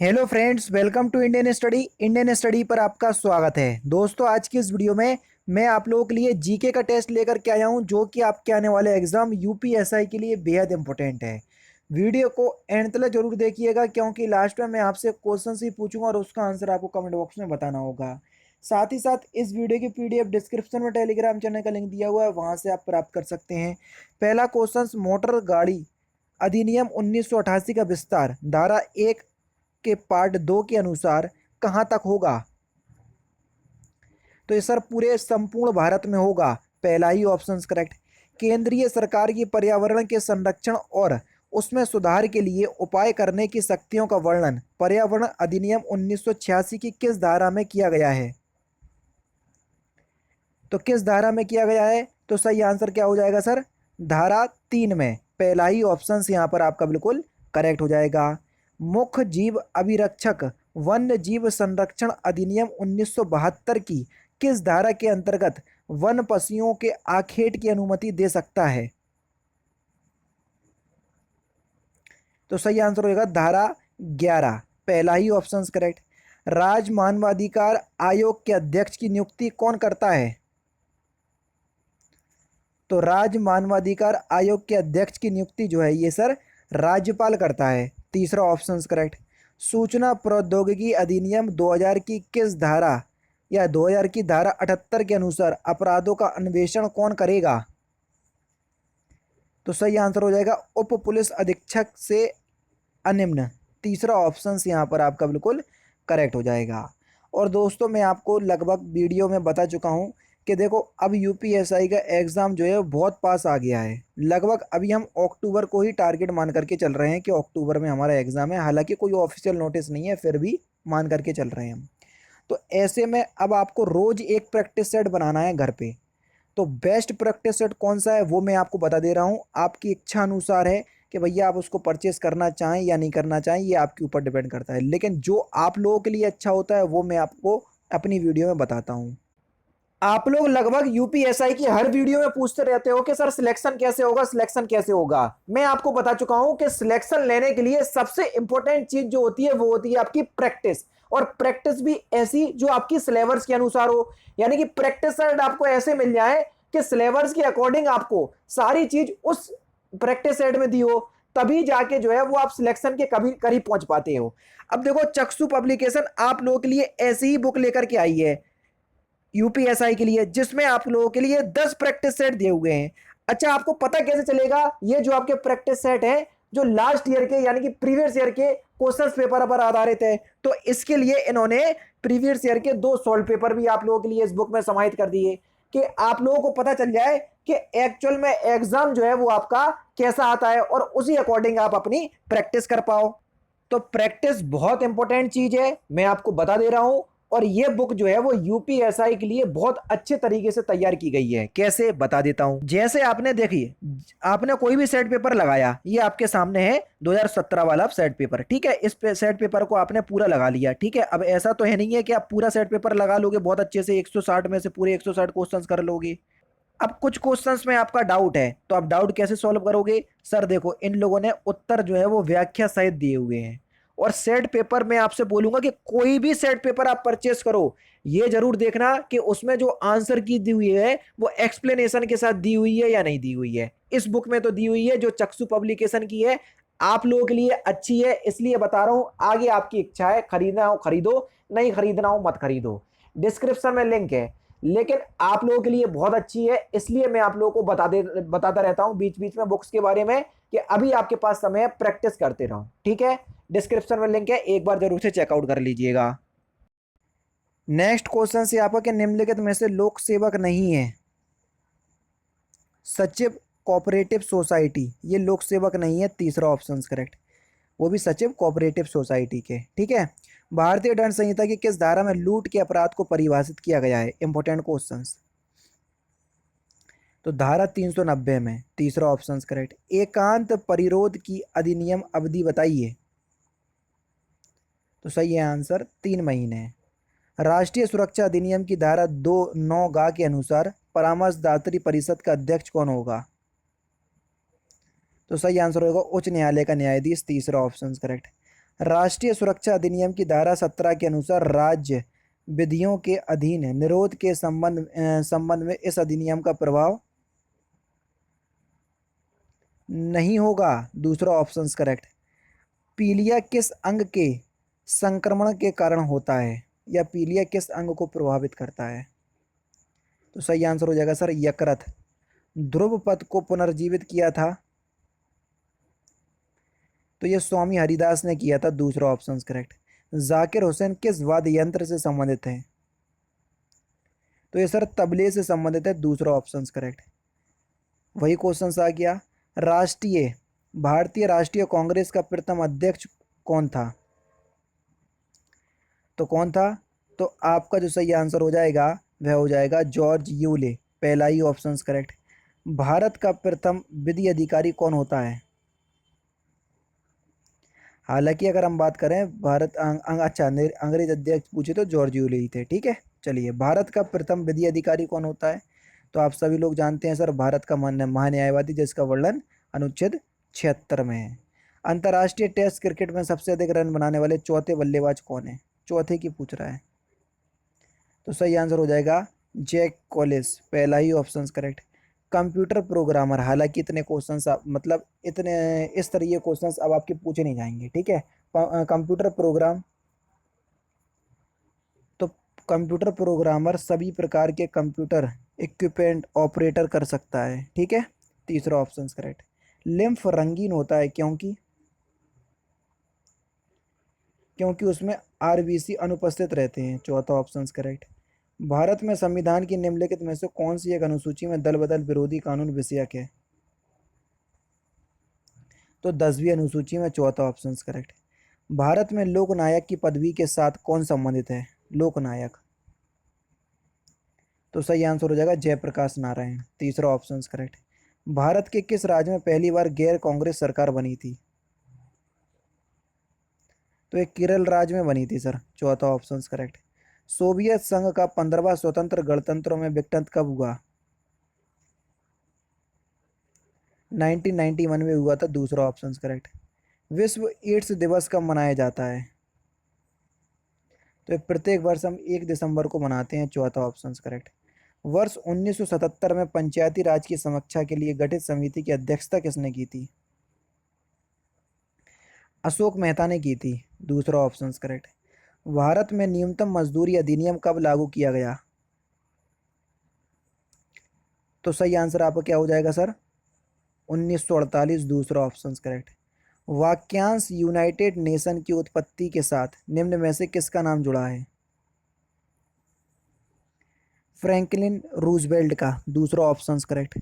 Hello friends, welcome to Indian study पर आपका स्वागत है। दोस्तों, आज की इस वीडियो में मैं आप लोगों के लिए जीके का टेस्ट लेकर के आया हूं, जो कि आपके आने वाले एग्जाम यूपीएसआई के लिए बेहद इंपॉर्टेंट है। वीडियो को एंड तक जरूर देखिएगा, क्योंकि लास्ट में मैं आपसे क्वेश्चन ही पूछूंगा और उसका आंसर आपको कमेंट बॉक्स में बताना होगा। साथ ही साथ इस वीडियो की पीडीएफ डिस्क्रिप्शन में टेलीग्राम चैनल का लिंक दिया हुआ है, वहां से आप प्राप्त कर सकते हैं। पहला क्वेश्चन, मोटर गाड़ी अधिनियम 1988 का विस्तार धारा 1 के पार्ट 2 के अनुसार कहाँ तक होगा? तो ये सर पूरे संपूर्ण भारत में होगा। पहला ही ऑप्शन करेक्ट। केंद्रीय सरकार की पर्यावरण के संरक्षण और उसमें सुधार के लिए उपाय करने की शक्तियों का वर्णन पर्यावरण अधिनियम 1986 की किस धारा में किया गया है? तो किस धारा में किया गया है? तो सही आंसर क्या हो जाएगा सर? धारा 3 में। पहला ही ऑप्शन यहाँ पर आपका बिल्कुल करेक्ट हो जाएगा। मुख्य जीव अभिरक्षक वन्य जीव संरक्षण अधिनियम 1972 की किस धारा के अंतर्गत वन पशुओं के आखेट की अनुमति दे सकता है? तो सही आंसर होगा धारा 11। पहला ही ऑप्शन करेक्ट। राज्य मानवाधिकार आयोग के अध्यक्ष की नियुक्ति कौन करता है? तो राज्य मानवाधिकार आयोग के अध्यक्ष की नियुक्ति जो है ये सर राज्यपाल करता है। तीसरा ऑप्शन करेक्ट। सूचना प्रौद्योगिकी अधिनियम 2000 की किस धारा या 2000 की धारा 78 के अनुसार अपराधों का अन्वेषण कौन करेगा? तो सही आंसर हो जाएगा उप पुलिस अधीक्षक से अनिम्न। तीसरा ऑप्शन यहाँ पर आपका बिल्कुल करेक्ट हो जाएगा। और दोस्तों, मैं आपको लगभग वीडियो में बता चुका हूँ कि देखो, अब यूपीएसआई का एग्ज़ाम जो है वो बहुत पास आ गया है। लगभग अभी हम अक्टूबर को ही टारगेट मान करके चल रहे हैं कि अक्टूबर में हमारा एग्ज़ाम है। हालांकि कोई ऑफिशियल नोटिस नहीं है, फिर भी मान करके चल रहे हैं हम। तो ऐसे में अब आपको रोज़ एक प्रैक्टिस सेट बनाना है घर पे। तो बेस्ट प्रैक्टिस सेट कौन सा है वो मैं आपको बता दे रहा हूँ। आपकी इच्छा अनुसार है कि भैया आप उसको परचेस करना चाहें या नहीं करना चाहें, ये आपके ऊपर डिपेंड करता है। लेकिन जो आप लोगों के लिए अच्छा होता है वो मैं आपको अपनी वीडियो में बताता हूँ। आप लोग लगभग यूपीएसआई की हर वीडियो में पूछते रहते हो कि सर सिलेक्शन कैसे होगा, सिलेक्शन कैसे होगा। मैं आपको बता चुका हूं कि सिलेक्शन लेने के लिए सबसे इंपॉर्टेंट चीज जो होती है वो होती है आपकी प्रैक्टिस। और प्रैक्टिस भी ऐसी जो आपकी सिलेबस के अनुसार हो, यानी कि प्रैक्टिस सेट आपको ऐसे मिल जाए कि सिलेबस के अकॉर्डिंग आपको सारी चीज उस प्रैक्टिस सेट में दी हो, तभी जाके जो है वो आप सिलेक्शन के कभी करीब पहुंच पाते हो। अब देखो, चक्षु पब्लिकेशन आप लोगों के लिए ऐसी ही बुक लेकर के आई है यूपीएसआई के लिए, जिसमें आप लोगों के लिए 10 प्रैक्टिस सेट दिए हुए हैं। अच्छा, आपको पता कैसे चलेगा ये जो आपके प्रैक्टिस सेट है जो लास्ट ईयर के यानी कि प्रीवियस ईयर के क्वेश्चन पेपर पर आधारित है? तो इसके लिए इन्होंने प्रीवियस ईयर के 2 सॉल्व पेपर भी आप लोगों के लिए इस बुक में समाहित कर दिए, कि आप लोगों को पता चल जाए कि एक्चुअल में एग्जाम जो है वो आपका कैसा आता है और उसी अकॉर्डिंग आप अपनी प्रैक्टिस कर पाओ। तो प्रैक्टिस बहुत इंपॉर्टेंट चीज है, मैं आपको बता दे रहा हूं। और ये बुक जो है वो यूपीएसआई के लिए बहुत अच्छे तरीके से तैयार की गई है। कैसे, बता देता हूं। जैसे आपने देखिए, आपने कोई भी सेट पेपर लगाया, ये आपके सामने है 2017 वाला सेट पेपर, ठीक है। इस सेट पेपर को आपने पूरा लगा लिया, ठीक है। अब ऐसा तो है नहीं है कि आप पूरा सेट पेपर लगा लोगे बहुत अच्छे से, 160 में से पूरे 160 क्वेश्चंस कर लोगे। अब कुछ क्वेश्चंस में आपका डाउट है, तो आप डाउट कैसे सॉल्व करोगे? सर देखो, इन लोगों ने उत्तर जो है वो व्याख्या सहित दिए हुए हैं। और सेट पेपर में आपसे बोलूंगा कि कोई भी सेट पेपर आप परचेस करो, ये जरूर देखना कि उसमें जो आंसर की दी हुई है वो एक्सप्लेनेशन के साथ दी हुई है या नहीं दी हुई है। इस बुक में तो दी हुई है, जो चक्षु पब्लिकेशन की है, आप लोगों के लिए अच्छी है, इसलिए बता रहा हूं। आगे आपकी इच्छा है, खरीदना हो खरीदो, नहीं खरीदना हो मत खरीदो। डिस्क्रिप्शन में लिंक है, लेकिन आप लोगों के लिए बहुत अच्छी है, इसलिए मैं आप लोगों को बताता रहता हूं बीच बीच में बुक्स के बारे में, कि अभी आपके पास समय है, प्रैक्टिस करते रहो, ठीक है। डिस्क्रिप्शन में लिंक है, एक बार जरूर से चेकआउट कर लीजिएगा। नेक्स्ट क्वेश्चन से आपका, कि निम्नलिखित में से लोक सेवक नहीं है? सचिव कोऑपरेटिव सोसाइटी, ये लोक सेवक नहीं है। तीसरा ऑप्शन करेक्ट, वो भी सचिव कोऑपरेटिव सोसाइटी के, ठीक है। भारतीय दंड संहिता की किस धारा में लूट के अपराध को परिभाषित किया गया है? Important question. तो धारा 390 में। तीसरा ऑप्शन करेक्ट। एकांत परिरोध की अधिनियम अवधि बताइए। तो सही है आंसर, 3 महीने। राष्ट्रीय सुरक्षा अधिनियम की धारा 2(9)(ग) के अनुसार परामर्शदात्री परिषद का अध्यक्ष कौन होगा? तो सही आंसर होगा उच्च न्यायालय का न्यायाधीश। तीसरा ऑप्शन करेक्ट। राष्ट्रीय सुरक्षा अधिनियम की धारा 17 के अनुसार राज्य विधियों के अधीन निरोध के संबंध में इस अधिनियम का प्रभाव नहीं होगा। दूसरा ऑप्शन करेक्ट। पीलिया किस अंग के संक्रमण के कारण होता है, या पीलिया किस अंग को प्रभावित करता है? तो सही आंसर हो जाएगा सर यकृत। ध्रुवपद को पुनर्जीवित किया था तो ये स्वामी हरिदास ने किया था। दूसरा ऑप्शन करेक्ट। जाकिर हुसैन किस वाद्य यंत्र से संबंधित है? तो ये सर तबले से संबंधित है। दूसरा ऑप्शन करेक्ट। वही क्वेश्चन आ गया। भारतीय राष्ट्रीय कांग्रेस का प्रथम अध्यक्ष कौन था? तो कौन था? तो आपका जो सही आंसर हो जाएगा वह हो जाएगा जॉर्ज यूले। पहला ही ऑप्शन करेक्ट। भारत का प्रथम विधि अधिकारी कौन होता है? हालांकि अगर हम बात करें अच्छा अंग्रेज अध्यक्ष पूछे तो जॉर्ज यूले ही थे। ठीक है, चलिए भारत का प्रथम विधि अधिकारी कौन होता है? तो आप सभी लोग जानते हैं सर, भारत का महान्यायवादी, जिसका वर्णन अनुच्छेद 76 में है। अंतर्राष्ट्रीय टेस्ट क्रिकेट में सबसे अधिक रन बनाने वाले चौथे बल्लेबाज कौन है? चौथे की पूछ रहा है। तो सही आंसर हो जाएगा जैक कॉलिस। पहला ही ऑप्शन करेक्ट। कंप्यूटर प्रोग्रामर, हालांकि इतने क्वेश्चंस मतलब इतने इस तरह के क्वेश्चंस अब आपके पूछे नहीं जाएंगे। ठीक है, कंप्यूटर प्रोग्राम, तो कंप्यूटर प्रोग्रामर सभी प्रकार के कंप्यूटर इक्विपमेंट ऑपरेटर कर सकता है। ठीक है, तीसरा ऑप्शन करेक्ट। लिम्फ रंगीन होता है क्योंकि क्योंकि उसमें आरबीसी अनुपस्थित रहते हैं। चौथा ऑप्शन करेक्ट। भारत में संविधान की निम्नलिखित में से कौन सी एक अनुसूची में दल बदल विरोधी कानून विषयक है? तो 10वीं अनुसूची में। चौथा ऑप्शन करेक्ट। भारत में लोकनायक की पदवी के साथ कौन संबंधित है? लोकनायक। तो सही आंसर हो जाएगा जयप्रकाश नारायण। तीसरा ऑप्शन करेक्ट। भारत के किस राज्य में पहली बार गैर कांग्रेस सरकार बनी थी? तो ये केरल राज्य में बनी थी सर। चौथा ऑप्शन करेक्ट। सोवियत संघ का 15वां स्वतंत्र गणतंत्रों में विघटन कब हुआ? 1991 में हुआ था। दूसरा ऑप्शन करेक्ट। विश्व एड्स दिवस कब मनाया जाता है? तो प्रत्येक वर्ष हम 1 दिसंबर को मनाते हैं। चौथा ऑप्शन करेक्ट। वर्ष 1977 में पंचायती राज की समीक्षा के लिए गठित समिति की अध्यक्षता किसने की थी? अशोक मेहता ने की थी। दूसरा ऑप्शन करेक्ट। भारत में न्यूनतम मजदूरी अधिनियम कब लागू किया गया? तो सही आंसर आपका क्या हो जाएगा सर? 1948। दूसरा ऑप्शन करेक्ट। वाक्यांश यूनाइटेड नेशन की उत्पत्ति के साथ निम्न में से किसका नाम जुड़ा है? फ्रैंकलिन रूजवेल्ट का। दूसरा ऑप्शन करेक्ट।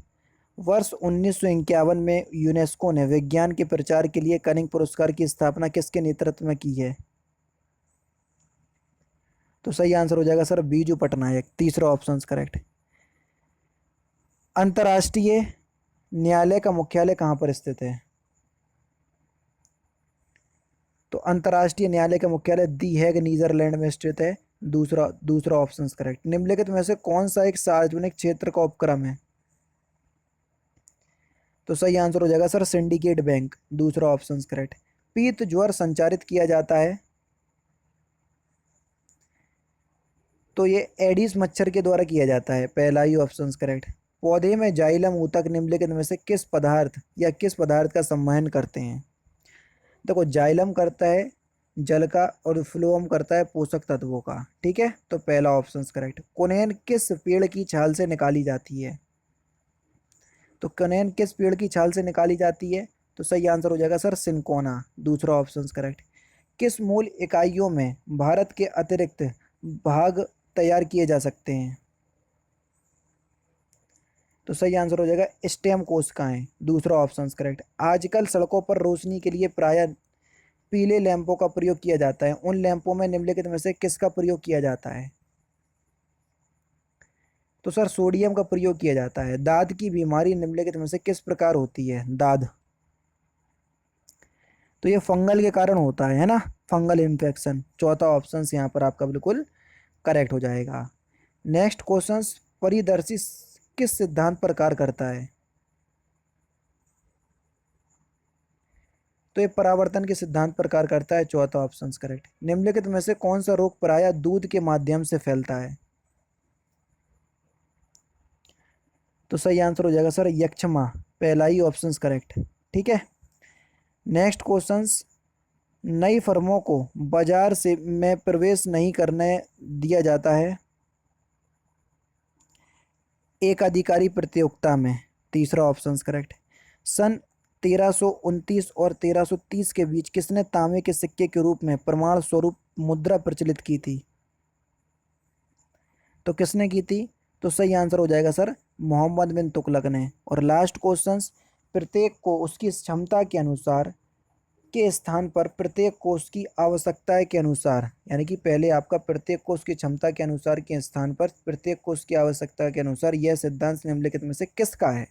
वर्ष 1951 में यूनेस्को ने विज्ञान के प्रचार के लिए कनिंग पुरस्कार की स्थापना किसके नेतृत्व में की है? तो सही आंसर हो जाएगा सर बीजू पटनायक। तीसरा ऑप्शन करेक्ट। अंतर्राष्ट्रीय न्यायालय का मुख्यालय कहाँ पर स्थित है? तो अंतर्राष्ट्रीय न्यायालय का मुख्यालय दी हैग नीदरलैंड में स्थित है। दूसरा दूसरा ऑप्शन करेक्ट। निम्नलिखित में से कौन सा एक सार्वजनिक क्षेत्र का उपक्रम है? तो सही आंसर हो जाएगा सर सिंडिकेट बैंक। दूसरा ऑप्शन करेक्ट। पीत ज्वर संचारित किया जाता है तो ये एडिस मच्छर के द्वारा किया जाता है। पहला ही ऑप्शन करेक्ट। पौधे में जाइलम ऊतक निम्नलिखित में से किस पदार्थ का संवहन करते हैं? देखो, जाइलम करता है जल का और फ्लोएम करता है पोषक तत्वों का। ठीक है, तो पहला ऑप्शन करेक्ट। कुनेन किस पेड़ की छाल से निकाली जाती है? तो कुनेन किस पेड़ की छाल से निकाली जाती है? तो सही आंसर हो जाएगा सर सिंकोना। दूसरा ऑप्शन करेक्ट। किस मूल इकाइयों में भारत के अतिरिक्त भाग तैयार किए जा सकते हैं? तो सही आंसर हो जाएगा स्टेम कोशिकाएं। दूसरा ऑप्शन करेक्ट। आजकल सड़कों पर रोशनी के लिए प्राय पीले लैंपों का प्रयोग किया जाता है। उन लैंपों में निम्नलिखित में से किसका प्रयोग किया जाता है? तो सर सोडियम का प्रयोग किया जाता है। दाद की बीमारी निम्नलिखित में से किस प्रकार होती है? दाद, तो ये फंगल के कारण होता है ना, फंगल इन्फेक्शन। चौथा ऑप्शन यहाँ पर आपका बिल्कुल करेक्ट हो जाएगा। Next question. परिदर्शी किस सिद्धांत पर कार्य करता है? तो ये परावर्तन के सिद्धांत पर कार्य करता है, चौथा ऑप्शन करेक्ट। निम्नलिखित में से कौन सा रोग प्रायः दूध के माध्यम से फैलता है? तो सही आंसर हो जाएगा सर यक्षमा, पहला ही ऑप्शन करेक्ट। ठीक है। नेक्स्ट क्वेश्चंस, नई फर्मों को बाजार से में प्रवेश नहीं करने दिया जाता है एक अधिकारी प्रतियोगिता में, तीसरा ऑप्शन करेक्ट। सन 1329 और 1330 के बीच किसने तांबे के सिक्के के रूप में प्रमाण स्वरूप मुद्रा प्रचलित की थी? तो किसने की थी? तो सही आंसर हो जाएगा सर मोहम्मद बिन तुगलक ने। और लास्ट क्वेश्चंस, प्रत्येक को उसकी क्षमता के अनुसार के स्थान पर प्रत्येक कोष की आवश्यकता के अनुसार, यानी कि पहले आपका प्रत्येक कोष की क्षमता के अनुसार के स्थान पर प्रत्येक कोष की आवश्यकता के अनुसार, यह सिद्धांत निम्नलिखित में से किसका है?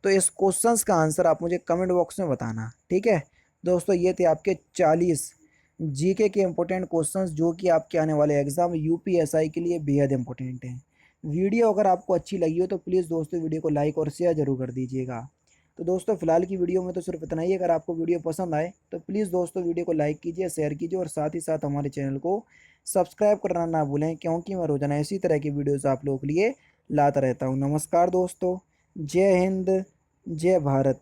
तो इस क्वेश्चंस का आंसर आप मुझे कमेंट बॉक्स में बताना। ठीक है दोस्तों, ये थे आपके 40 जीके के इंपॉर्टेंट क्वेश्चंस जो कि आपके आने वाले एग्जाम यूपीएसआई के लिए बेहद इंपॉर्टेंट हैं। वीडियो अगर आपको अच्छी लगी हो तो प्लीज़ दोस्तों वीडियो को लाइक और शेयर जरूर कर दीजिएगा। तो दोस्तों फिलहाल की वीडियो में तो सिर्फ इतना ही। अगर आपको वीडियो पसंद आए तो प्लीज़ दोस्तों वीडियो को लाइक कीजिए, शेयर कीजिए और साथ ही साथ हमारे चैनल को सब्सक्राइब करना ना भूलें, क्योंकि मैं रोजाना इसी तरह की वीडियोज़ आप लोगों के लिए लाता रहता हूँ। नमस्कार दोस्तों, जय हिंद, जय भारत।